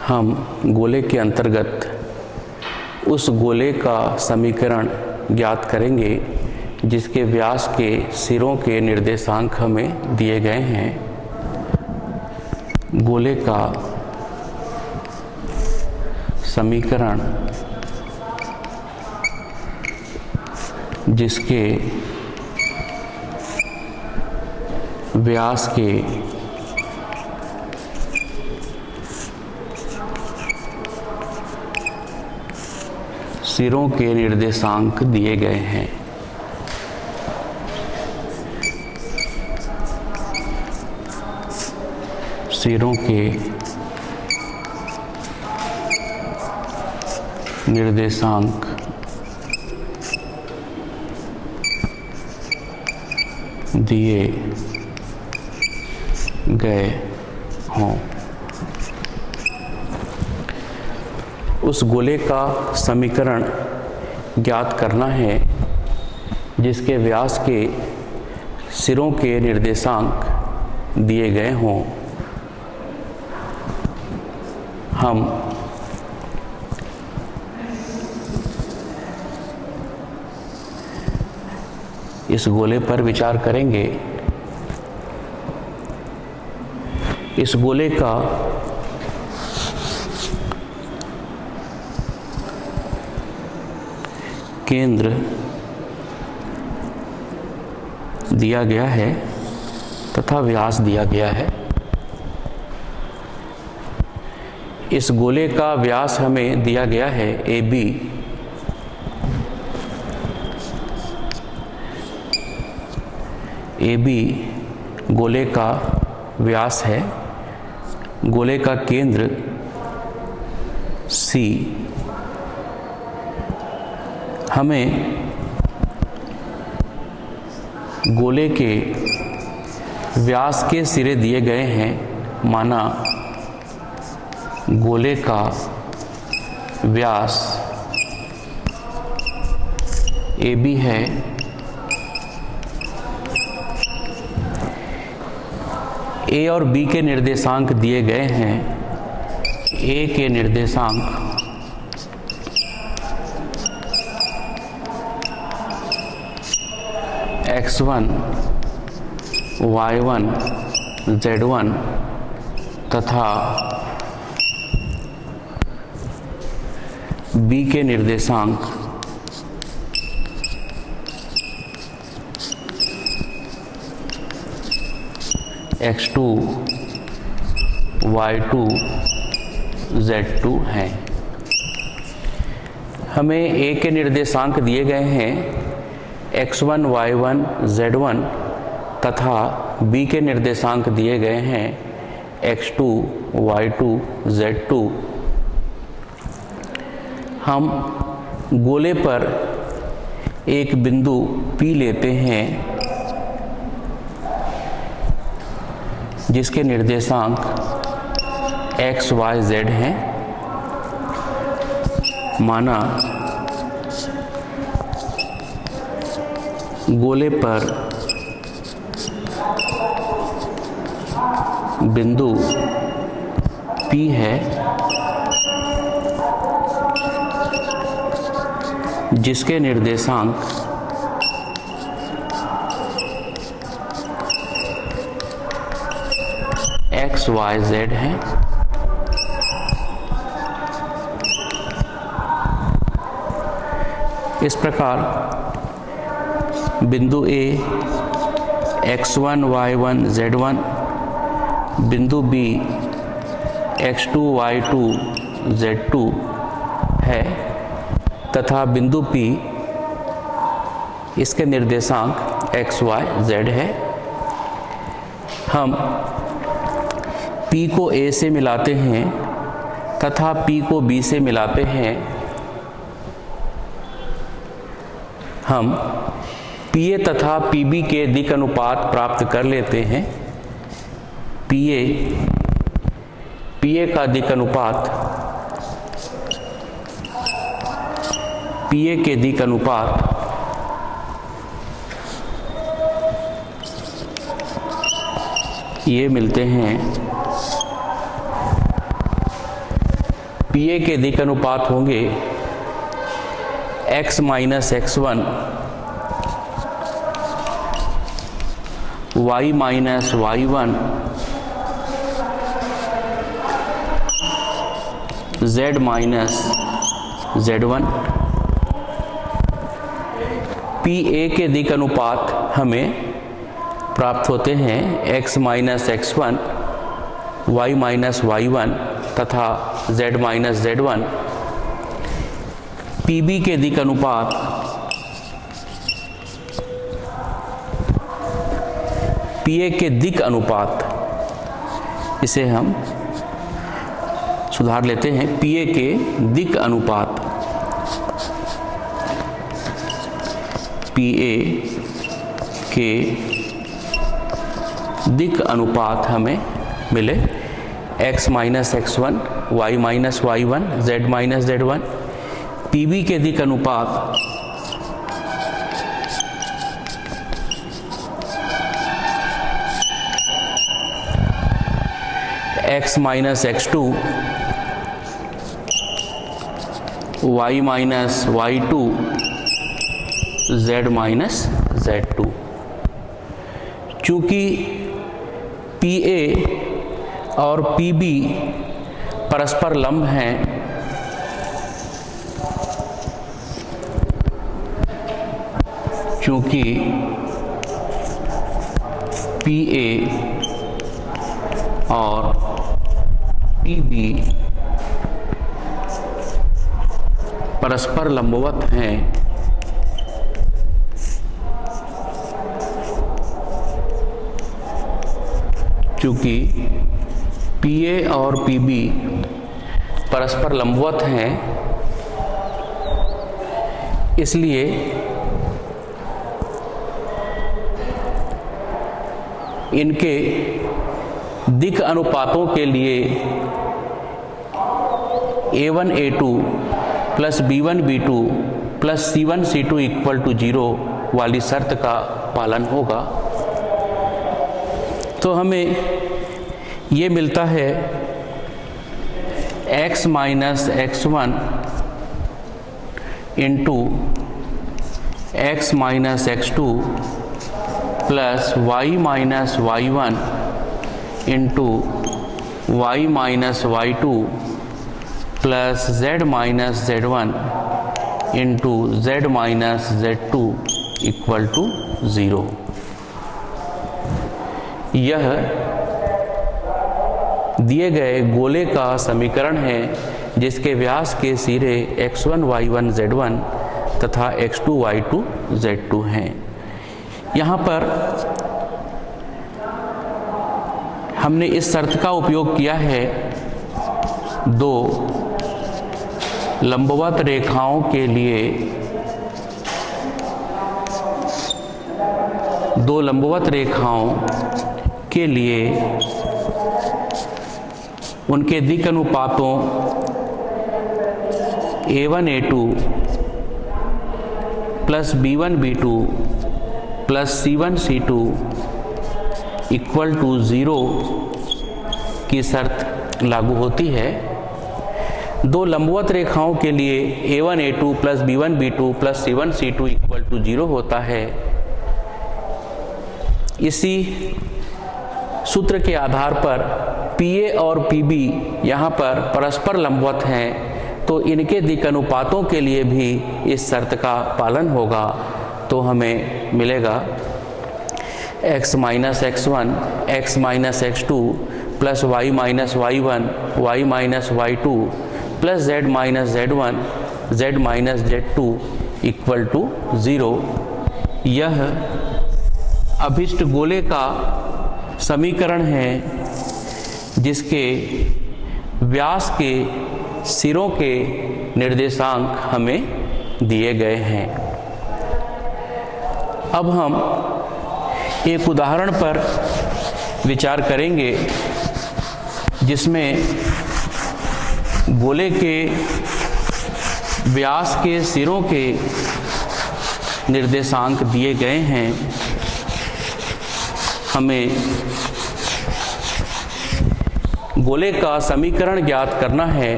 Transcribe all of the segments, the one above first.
हम गोले के अंतर्गत उस गोले का समीकरण ज्ञात करेंगे जिसके व्यास के सिरों के निर्देशांक हमें दिए गए हैं। गोले का समीकरण जिसके व्यास के सिरों के निर्देशांक दिए गए हैं। सिरों के निर्देशांक दिए गए हों। उस गोले का समीकरण ज्ञात करना है जिसके व्यास के सिरों के निर्देशांक दिए गए हों। हम इस गोले पर विचार करेंगे। इस गोले का केंद्र दिया गया है तथा व्यास दिया गया है। इस गोले का व्यास हमें दिया गया है AB। AB गोले का व्यास है। गोले का केंद्र C। हमें गोले के व्यास के सिरे दिए गए हैं। माना गोले का व्यास AB है। A और B के निर्देशांक दिए गए हैं। A के निर्देशांक x1, y1, z1 तथा B के निर्देशांक x2, y2, z2 हैं। हमें A के निर्देशांक दिए गए हैं x1, y1, z1 तथा B के निर्देशांक दिए गए हैं x2, y2, z2। हम गोले पर एक बिंदु P लेते हैं जिसके निर्देशांक x, y, z हैं। माना गोले पर बिंदु P है जिसके निर्देशांक x, y, z हैं। इस प्रकार बिंदु A x1, y1, z1, बिंदु B x2, y2, z2 है तथा बिंदु P इसके निर्देशांक x, y, z है। हम P को A से मिलाते हैं तथा P को B से मिलाते हैं। हम PA तथा PB के दिक् अनुपात प्राप्त कर लेते हैं। PA का दिक् अनुपात PA के दिक् अनुपात ये मिलते हैं पी ए के दिक् अनुपात होंगे x minus x1 y minus y1 z minus z1। P A के दिक् अनुपात हमें प्राप्त होते हैं x minus x1 y minus y1 तथा z minus z1। P B के दिक् अनुपात पी ए के दिक् अनुपात, इसे हम सुधार लेते हैं, पी ए के दिक् अनुपात पी ए के दिक् अनुपात हमें मिले x minus x1 y minus y1 z minus z1। P B के दिक् अनुपात x minus x2 y minus y2 z minus z2। चूँकि पी ए और पी बी परस्पर लंब हैं, चूँकि पी ए और पी बी परस्पर लंबवत हैं, चूँकि पी ए और पी बी परस्पर लंबवत हैं, इसलिए इनके दिक् अनुपातों के लिए a1 a2 plus b1 b2 plus c1 c2 equal to 0 वाली शर्त का पालन होगा। तो हमें ये मिलता है x minus x1 into x minus x2 plus y minus y1 into y minus y2 plus z minus z1 into z minus z2 equal to 0। यह दिए गए गोले का समीकरण है जिसके व्यास के सिरे x1 y1 z1 तथा x2 y2 z2 हैं। यहाँ पर हमने इस शर्त का उपयोग किया है दो लंबवत रेखाओं के लिए, दो लंबवत रेखाओं के लिए उनके दिक् अनुपातों a1 a2 plus b1 b2 plus c1 c2 equal to 0 की शर्त लागू होती है। दो लंबवत रेखाओं के लिए a1 a2 plus b1 b2 plus c1 c2 equal to 0 होता है। इसी सूत्र के आधार पर pa और pb यहाँ पर परस्पर लंबवत हैं, तो इनके दिक् अनुपातों के लिए भी इस शर्त का पालन होगा। तो हमें मिलेगा x minus x1 x minus x2 plus y minus y1 y minus y2 plus z minus z1 z minus z2 equal to 0। यह अभिष्ट गोले का समीकरण है जिसके व्यास के सिरों के निर्देशांक हमें दिए गए हैं। अब हम एक उदाहरण पर विचार करेंगे जिसमें गोले के व्यास के सिरों के निर्देशांक दिए गए हैं। हमें गोले का समीकरण ज्ञात करना है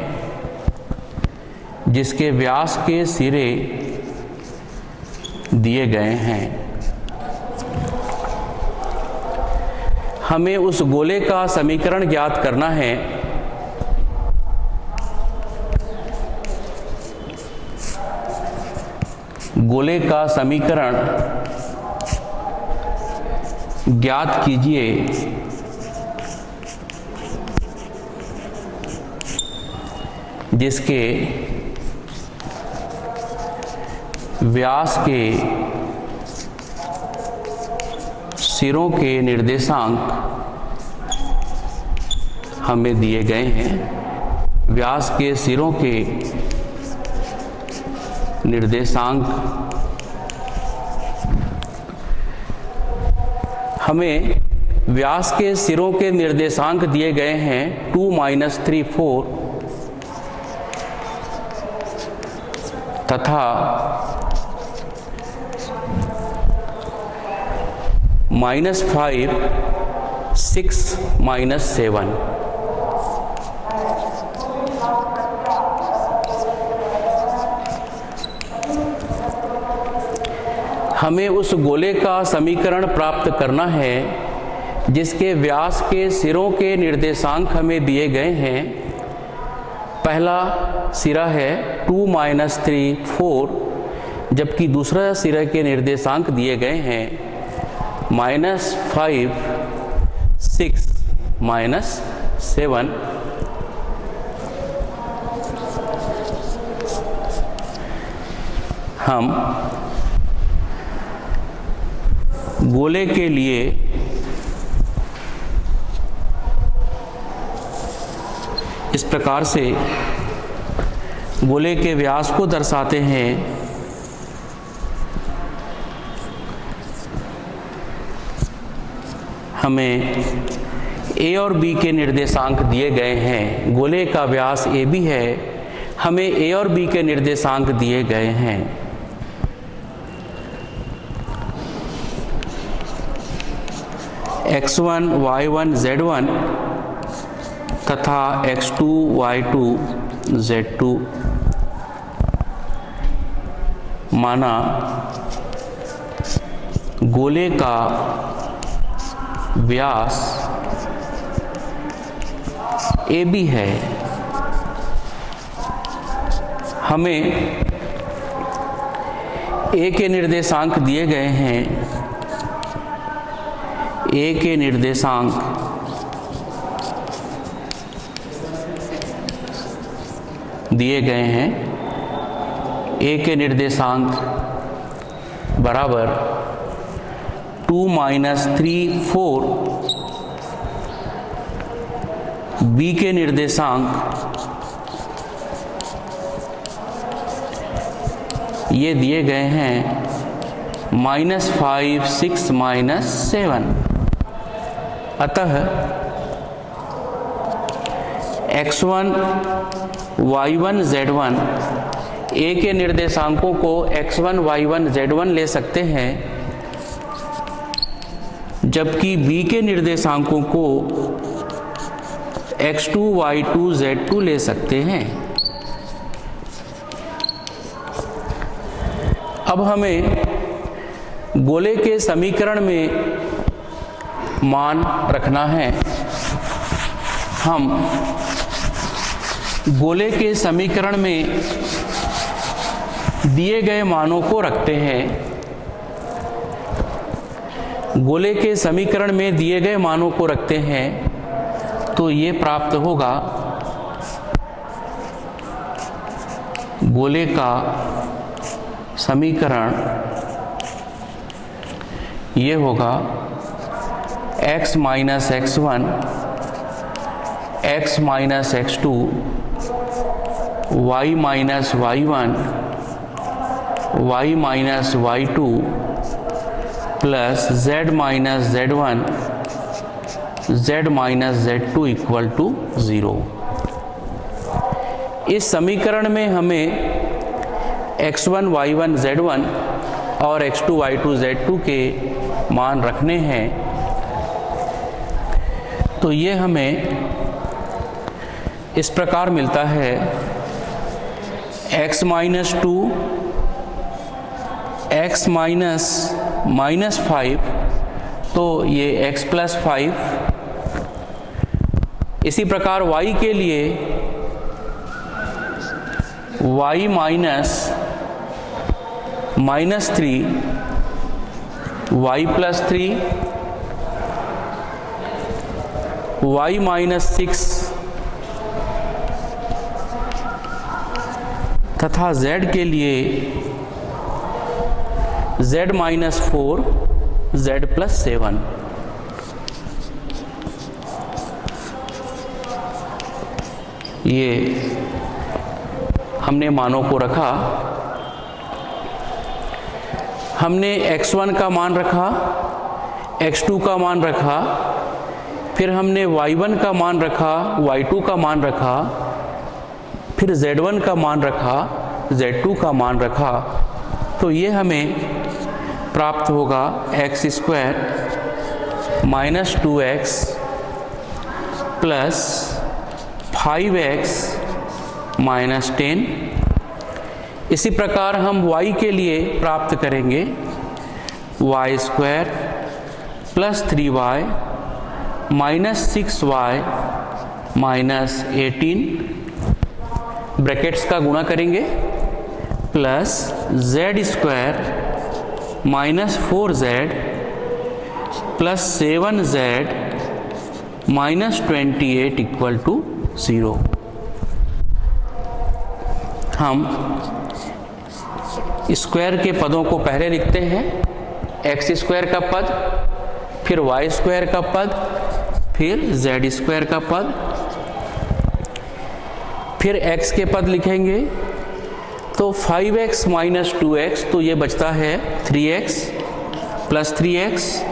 जिसके व्यास के सिरे दिए गए हैं। हमें उस गोले का समीकरण ज्ञात करना है। गोले का समीकरण ज्ञात कीजिए जिसके व्यास के सिरों के निर्देशांक हमें दिए गए हैं। व्यास के सिरों के निर्देशांक हमें व्यास के सिरों के निर्देशांक दिए गए हैं 2, -3, 4 तथा -5, 6, -7। हमें उस गोले का समीकरण प्राप्त करना है जिसके व्यास के सिरों के निर्देशांक हमें दिए गए हैं। पहला सिरा है 2, -3, 4, जबकि दूसरा सिरा के निर्देशांक दिए गए हैं -5, 6, -7। हम गोले के लिए इस प्रकार से गोले के व्यास को दर्शाते हैं। हमें ए और बी के निर्देशांक दिए गए हैं। गोले का व्यास ए बी है, हमें ए और बी के निर्देशांक दिए गए हैं। x1, y1, z1 तथा x2, y2, z2 माना गोले का व्यास ए बी है। हमें ए के निर्देशांक दिए गए हैं। ए के निर्देशांक दिए गए हैं। ए के निर्देशांक बराबर 2, -3, 4। बी के निर्देशांक ये दिए गए हैं -5, 6, -7। अतः x1, y1, z1 ए के निर्देशांकों को x1, y1, z1 ले सकते हैं, जबकि बी के निर्देशांकों को x2, y2, z2 ले सकते हैं। अब हमें गोले के समीकरण में मान रखना है। हम गोले के समीकरण में दिए गए मानों को रखते हैं। गोले के समीकरण में दिए गए मानों को रखते हैं तो ये प्राप्त होगा। गोले का समीकरण ये होगा x - x1, x - x2, y - y1, y - y2 plus z - z1, z - z2 = 0। इस समीकरण में हमें x1, y1, z1 और x2, y2, z2 के मान रखने हैं। तो ये हमें इस प्रकार मिलता है x माइनस 2 x माइनस 5, तो ये x प्लस 5। इसी प्रकार y के लिए y minus 3 y plus 3, y minus 6 तथा z के लिए z माइनस 4 z प्लस 7। ये हमने मानों को रखा। हमने x1 का मान रखा, x2 का मान रखा, फिर हमने y1 का मान रखा, y2 का मान रखा, फिर z1 का मान रखा, z2 का मान रखा। तो ये हमें प्राप्त होगा x square minus 2x plus 5x minus 10। इसी प्रकार हम y के लिए प्राप्त करेंगे y square plus 3y minus 6y minus 18, brackets का गुणा करेंगे, plus z square minus 4z plus 7z minus 28 equal to 0। हम स्क्वायर के पदों को पहले लिखते हैं, एक्स स्क्वायर का पद, फिर वाई स्क्वायर का पद, फिर जेड स्क्वायर का पद, फिर एक्स के पद लिखेंगे। तो 5x माइनस 2x, तो ये बचता है 3x प्लस 3x।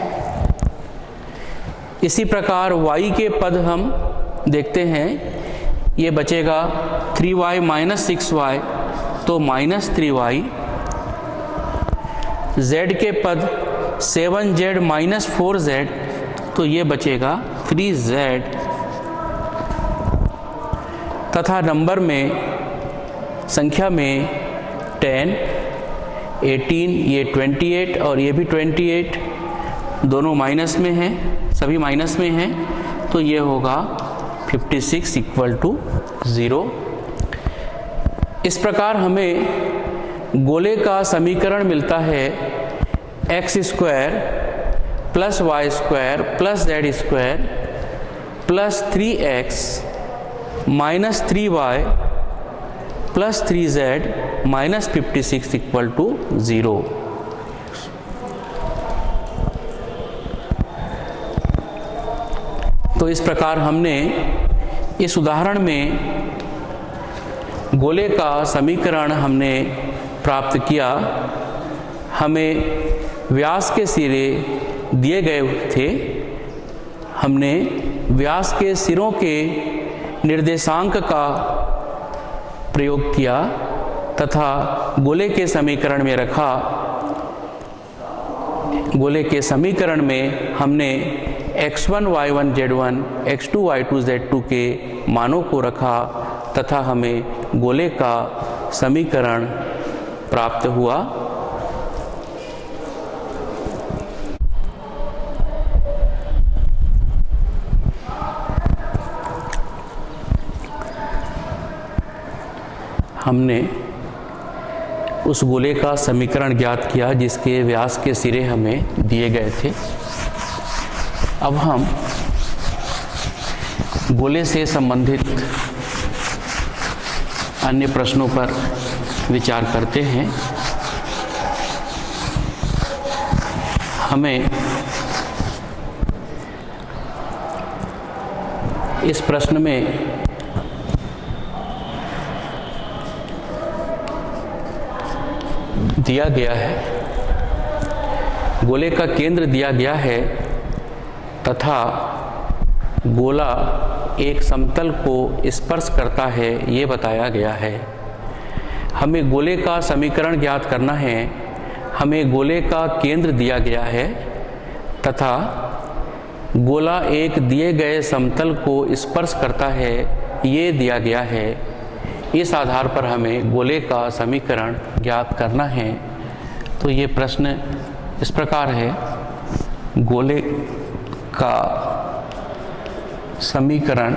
इसी प्रकार y के पद हम देखते हैं, ये बचेगा 3y माइनस 6y, तो माइनस 3y। z के पद 7z माइनस 4z, तो ये बचेगा 3z। तथा नंबर में, संख्या में 10, 18, ये 28 और ये भी 28, दोनों माइनस में हैं, सभी माइनस में हैं, तो ये होगा 56 इक्वल टू 0। इस प्रकार हमें गोले का समीकरण मिलता है x square plus y square plus z square plus 3x minus 3y plus 3z minus 56 equal to 0। तो इस प्रकार हमने इस उदाहरण में गोले का समीकरण हमने प्राप्त किया। हमें व्यास के सिरे दिए गए थे, हमने व्यास के सिरों के निर्देशांक का प्रयोग किया तथा गोले के समीकरण में रखा। गोले के समीकरण में हमने x1 y1 z1 x2 y2 z2 के मानों को रखा तथा हमें गोले का समीकरण प्राप्त हुआ। हमने उस गोले का समीकरण ज्ञात किया जिसके व्यास के सिरे हमें दिए गए थे। अब हम गोले से संबंधित अन्य प्रश्नों पर विचार करते हैं। हमें इस प्रश्न में दिया गया है, गोले का केंद्र दिया गया है तथा गोला एक समतल को स्पर्श करता है, ये बताया गया है। हमें गोले का समीकरण ज्ञात करना है। हमें गोले का केंद्र दिया गया है तथा गोला एक दिए गए समतल को स्पर्श करता है, ये दिया गया है। इस आधार पर हमें गोले का समीकरण ज्ञात करना है। तो ये प्रश्न इस प्रकार है, गोले का समीकरण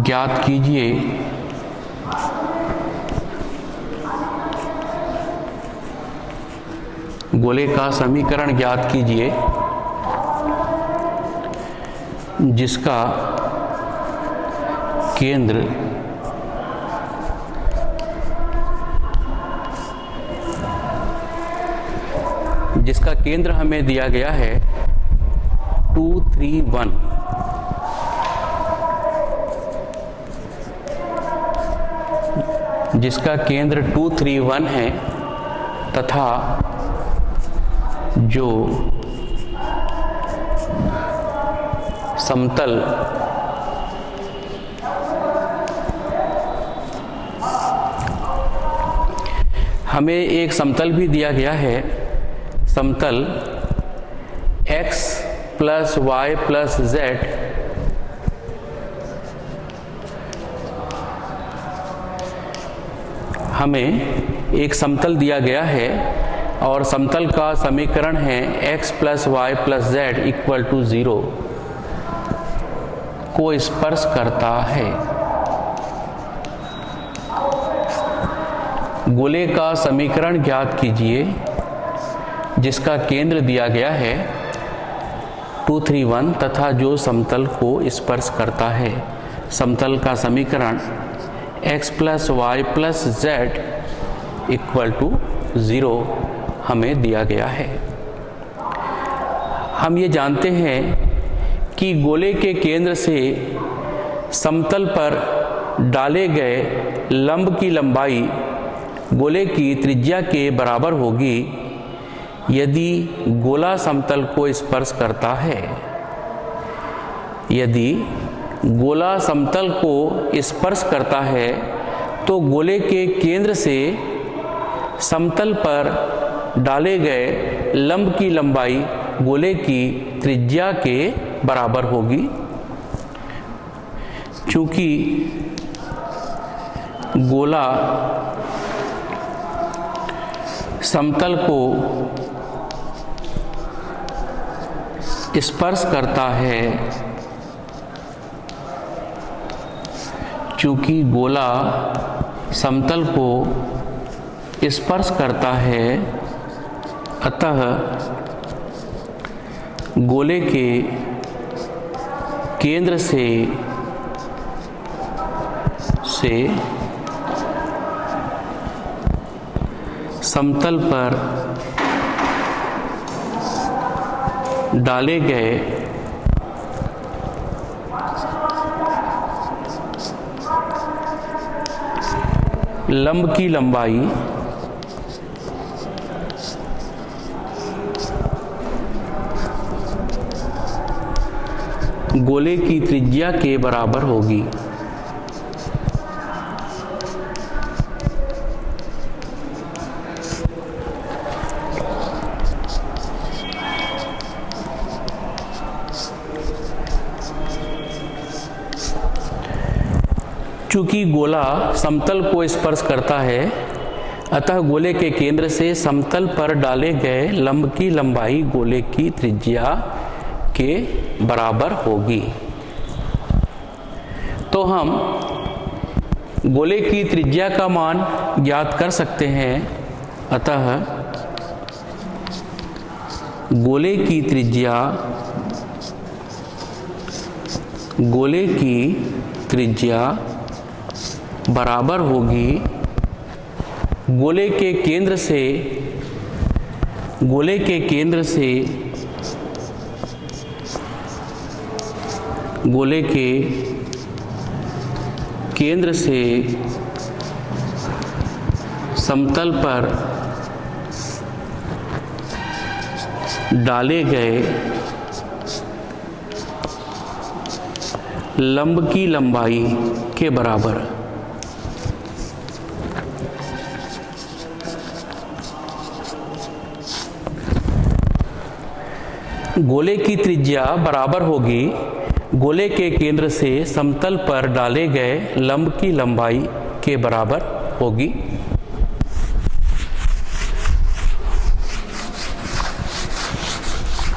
ज्ञात कीजिए गोले का समीकरण ज्ञात कीजिए जिसका केंद्र हमें दिया गया है 2, 3, 1। जिसका केंद्र 2, 3, 1 है तथा जो समतल हमें एक समतल भी दिया गया है, समतल x plus y plus z हमें एक समतल दिया गया है और समतल का समीकरण है x plus y plus z equal to 0 को स्पर्श करता है। गोले का समीकरण ज्ञात कीजिए जिसका केंद्र दिया गया है 2, 3, 1 तथा जो समतल को स्पर्श करता है। समतल का समीकरण x plus y plus z equal to 0 हमें दिया गया है। हम ये जानते हैं कि गोले के केंद्र से समतल पर डाले गए लंब की लंबाई गोले की त्रिज्या के बराबर होगी यदि गोला समतल को स्पर्श करता है। यदि गोला समतल को स्पर्श करता है तो गोले के केंद्र से समतल पर डाले गए लंब की लंबाई गोले की त्रिज्या के बराबर होगी। चूंकि गोला समतल को स्पर्श करता है, चूंकि गोला समतल को स्पर्श करता है, अतः गोले के केंद्र से समतल पर डाले गए लंब की लंबाई गोले की त्रिज्या के बराबर होगी। चूंकि गोला समतल को स्पर्श करता है, अतः गोले के केंद्र से समतल पर डाले गए लंब की लंबाई गोले की त्रिज्या के बराबर होगी। तो हम गोले की त्रिज्या का मान ज्ञात कर सकते हैं। अतः गोले की त्रिज्या बराबर होगी गोले के केंद्र से समतल पर डाले गए लंब की लंबाई के बराबर। गोले की त्रिज्या बराबर होगी गोले के केंद्र से समतल पर डाले गए लंब की लंबाई के बराबर होगी।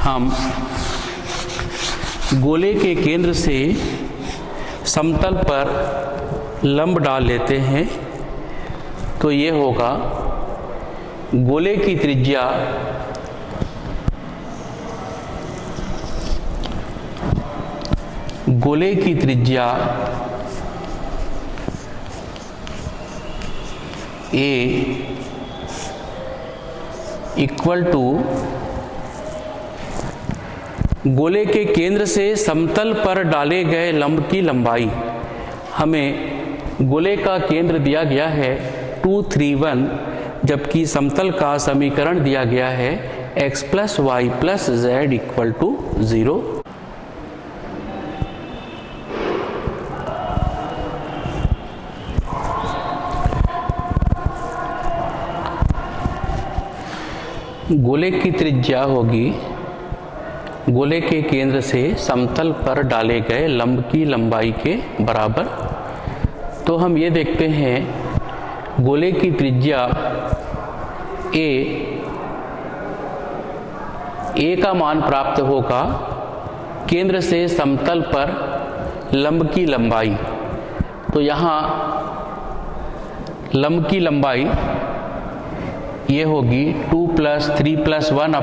हम गोले के केंद्र से समतल पर लंब डाल लेते हैं तो ये होगा गोले की त्रिज्या A इक्वल टू गोले के केंद्र से समतल पर डाले गए लंब की लंबाई। हमें गोले का केंद्र दिया गया है 2, 3, 1, जबकि समतल का समीकरण दिया गया है x + y + z = 0। गोले की त्रिज्या होगी गोले के केंद्र से समतल पर डाले गए लंब की लंबाई के बराबर। तो हम ये देखते हैं गोले की त्रिज्या a का मान प्राप्त होगा केंद्र से समतल पर लंब की लंबाई। तो यहाँ लंब की लंबाई ये होगी 2 + 3 + 1 /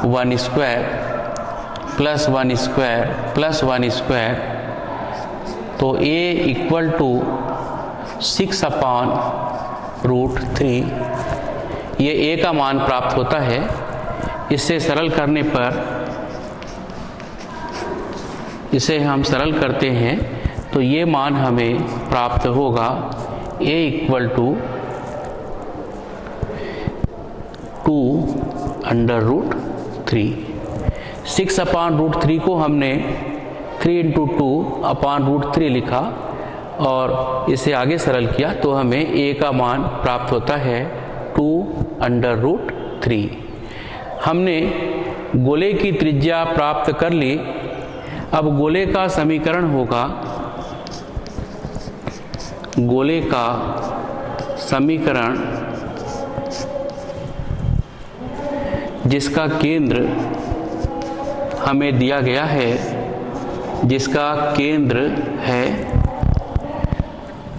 √1² + 1² + 1²। तो a = 6/√3। ये a का मान प्राप्त होता है। इसे सरल करने पर इसे हम सरल करते हैं तो ये मान हमें प्राप्त होगा a = 2√3। 6/√3 को हमने 3 × 2/√3 लिखा और इसे आगे सरल किया तो हमें a का मान प्राप्त होता है 2√3। हमने गोले की त्रिज्या प्राप्त कर ली। अब गोले का समीकरण होगा गोले का समीकरण जिसका केंद्र हमें दिया गया है, जिसका केंद्र है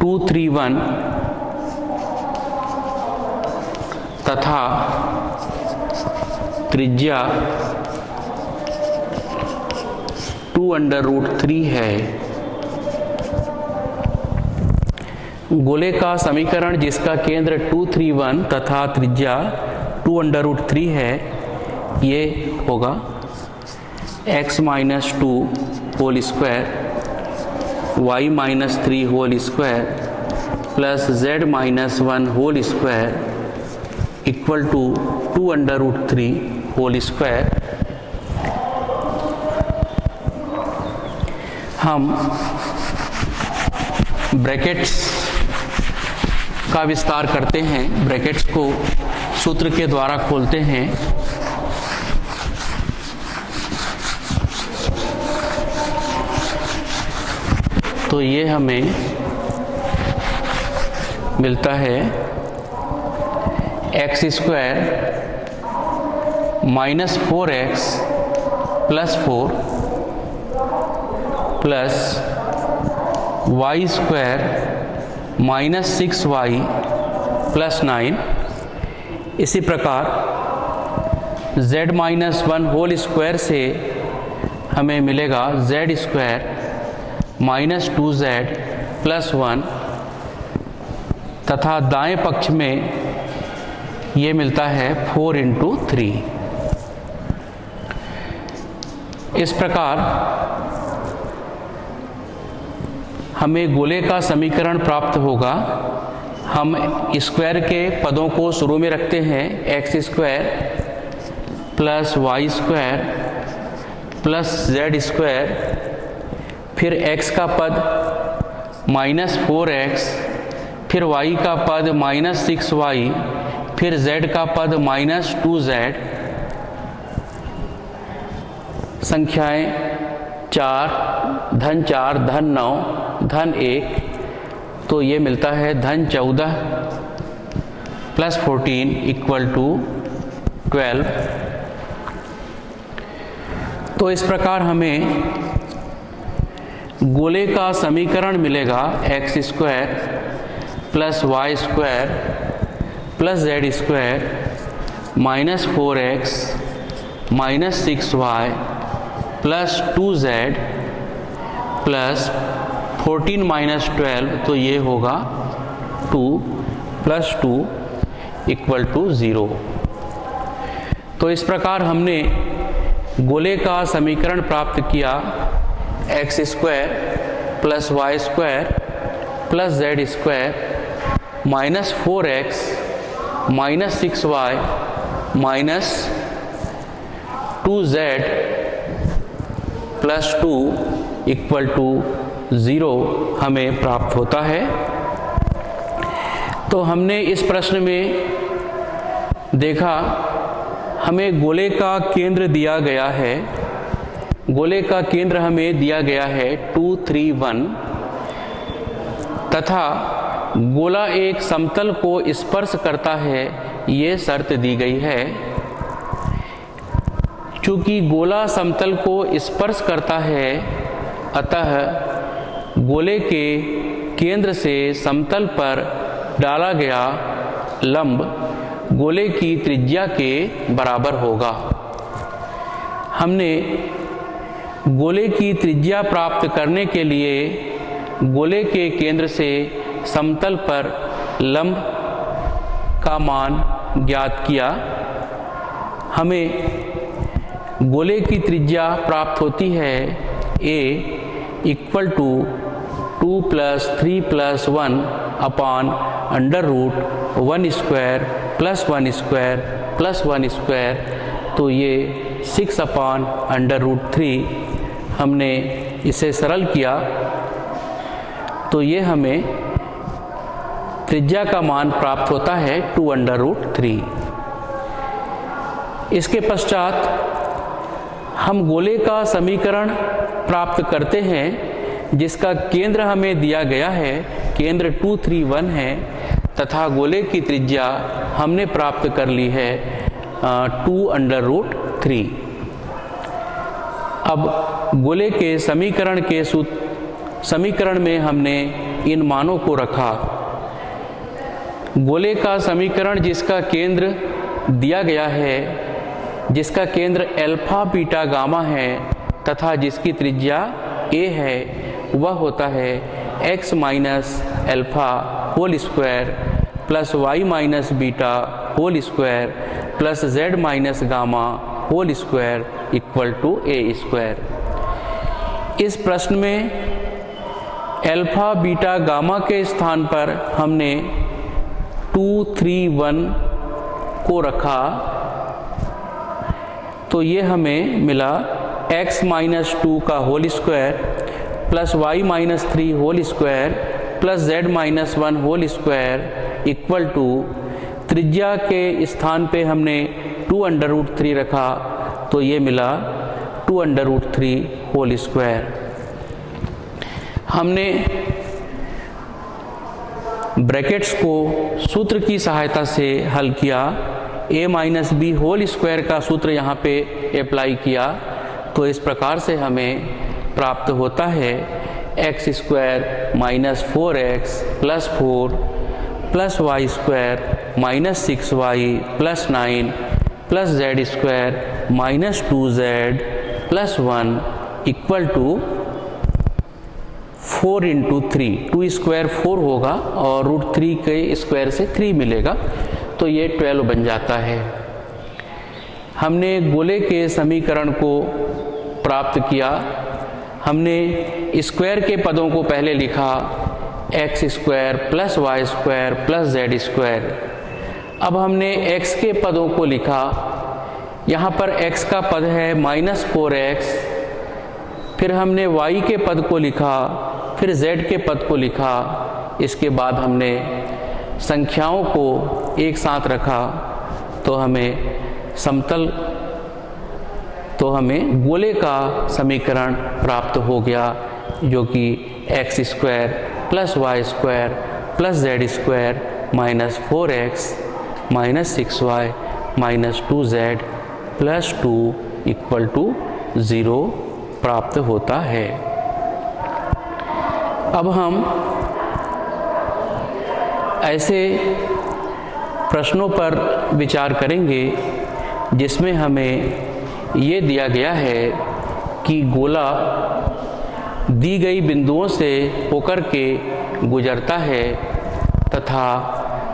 2, 3, 1 तथा त्रिज्या 2√3 है। गोले का समीकरण जिसका केंद्र 2, 3, 1 तथा त्रिज्या 2√3 है, ये होगा x - 2 whole square y - 3 whole square plus z - 1 whole square equal to 2√3 whole square. हम ब्रैकेट्स का विस्तार करते हैं। ब्रैकेट्स को सूत्र के द्वारा खोलते हैं। तो ये हमें मिलता है x² - 4x + 4 plus y² - 6y + 9। इसी प्रकार z - 1 होल स्क्वायर से हमें मिलेगा z² - 2z + 1 तथा दाएं पक्ष में ये मिलता है 4 × 3। इस प्रकार हमें गोले का समीकरण प्राप्त होगा। हम स्क्वायर के पदों को शुरू में रखते हैं x² + y² + z², फिर x का पद -4x, फिर y का पद -6y, फिर z का पद -2z संख्याएं 4, धन 4, धन 9, धन 1, तो ये मिलता है धन 14 प्लस 14 इक्वल टू 12। तो इस प्रकार हमें गोले का समीकरण मिलेगा x square plus y square plus z square minus 4x minus 6y plus 2z plus 14 minus 12, तो ये होगा 2 प्लस 2 इक्वल टू 0। तो इस प्रकार हमने गोले का समीकरण प्राप्त किया x square plus y square plus z square minus 4x minus 6y minus 2z plus 2 equal to 0 हमें प्राप्त होता है। तो हमने इस प्रश्न में देखा, हमें गोले का केंद्र दिया गया है, गोले का केंद्र हमें दिया गया है 2, 3, 1 तथा गोला एक समतल को स्पर्श करता है, ये शर्त दी गई है। चूंकि गोला समतल को स्पर्श करता है, अतः गोले के केंद्र से समतल पर डाला गया लंब गोले की त्रिज्या के बराबर होगा। हमने गोले की त्रिज्या प्राप्त करने के लिए गोले के केंद्र से समतल पर लंब का मान ज्ञात किया। हमें गोले की त्रिज्या प्राप्त होती है a equal to 2 plus 3 plus 1 upon under root 1 square plus 1 square plus 1 square, तो ये 6 अपान अंडर रूट 3। हमने इसे सरल किया तो ये हमें त्रिज्या का मान प्राप्त होता है 2 अंडर रूट 3। इसके पश्चात हम गोले का समीकरण प्राप्त करते हैं जिसका केंद्र हमें दिया गया है, केंद्र 2, 3, 1 है तथा गोले की त्रिज्या हमने प्राप्त कर ली है 2 अंडर रूट 3। अब गोले के समीकरण में हमने इन मानों को रखा। गोले का समीकरण जिसका केंद्र दिया गया है, जिसका केंद्र अल्फा बीटा गामा है तथा जिसकी त्रिज्या a है, वह होता है x minus alpha whole square plus y minus beta whole square plus z minus gamma whole square equal to a square. इस प्रश्न में अल्फा बीटा गामा के स्थान पर हमने 2, 3, 1 को रखा, तो ये हमें मिला x माइनस 2 का whole square plus y minus 3 whole square plus z minus 1 whole square equal to त्रिज्या के स्थान पे हमने 2 अंडर रूट 3 रखा, तो ये मिला 2 अंडर रूट 3 होल स्क्वायर। हमने ब्रैकेट्स को सूत्र की सहायता से हल किया, a minus B whole square का सूत्र यहाँ पे अप्लाई किया, तो इस प्रकार से हमें प्राप्त होता है x square minus 4x plus 4 plus y square minus 6y plus 9 plus z square minus 2z plus 1 equal to 4 into 3, 2 square 4 होगा और रूट 3 के स्क्वायर से 3 मिलेगा, तो ये 12 बन जाता है। हमने गोले के समीकरण को प्राप्त किया। हमने स्क्वायर के पदों को पहले लिखा x square plus y square plus z square. अब हमने x के पदों को लिखा, यहाँ पर x का पद है माइनस 4x, फिर हमने y के पद को लिखा, फिर z के पद को लिखा। इसके बाद हमने संख्याओं को एक साथ रखा, तो हमें समतल तो हमें गोले का समीकरण प्राप्त हो गया, जो कि x square plus y square plus z square minus 4x minus 6y minus 2z plus 2 equal to 0 प्राप्त होता है। अब हम ऐसे प्रश्नों पर विचार करेंगे जिसमें हमें ये दिया गया है कि गोला दी गई बिंदुओं से होकर के गुजरता है तथा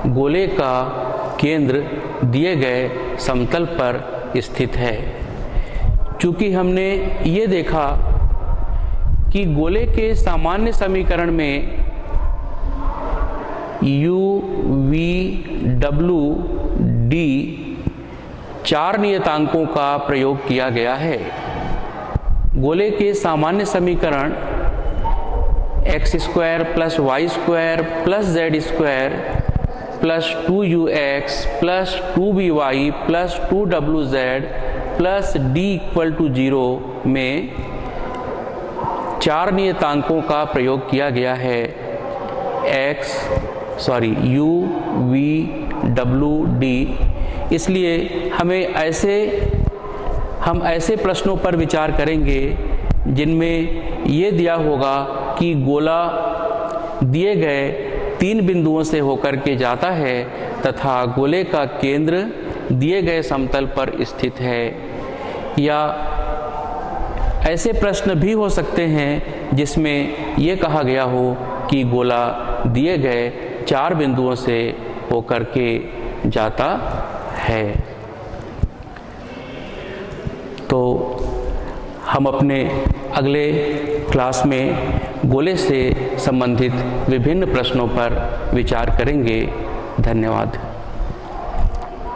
गोले का केंद्र दिए गए समतल पर स्थित है। चूँकि हमने ये देखा कि गोले के सामान्य समीकरण में u v w d 4 नियतांकों का प्रयोग किया गया है। गोले के सामान्य समीकरण x square plus y square plus z square plus 2ux plus 2by plus 2wz plus d equal to 0 में 4 नियतांकों का प्रयोग किया गया है। u v w d। इसलिए हम ऐसे प्रश्नों पर विचार करेंगे जिनमें ये दिया होगा कि गोला दिए गए 3 बिंदुओं से होकर के जाता है तथा गोले का केंद्र दिए गए समतल पर स्थित है। या ऐसे प्रश्न भी हो सकते हैं जिसमें ये कहा गया हो कि गोला दिए गए 4 बिंदुओं से होकर के जाता है। तो हम अपने अगले क्लास में गोले से संबंधित विभिन्न प्रश्नों पर विचार करेंगे। धन्यवाद।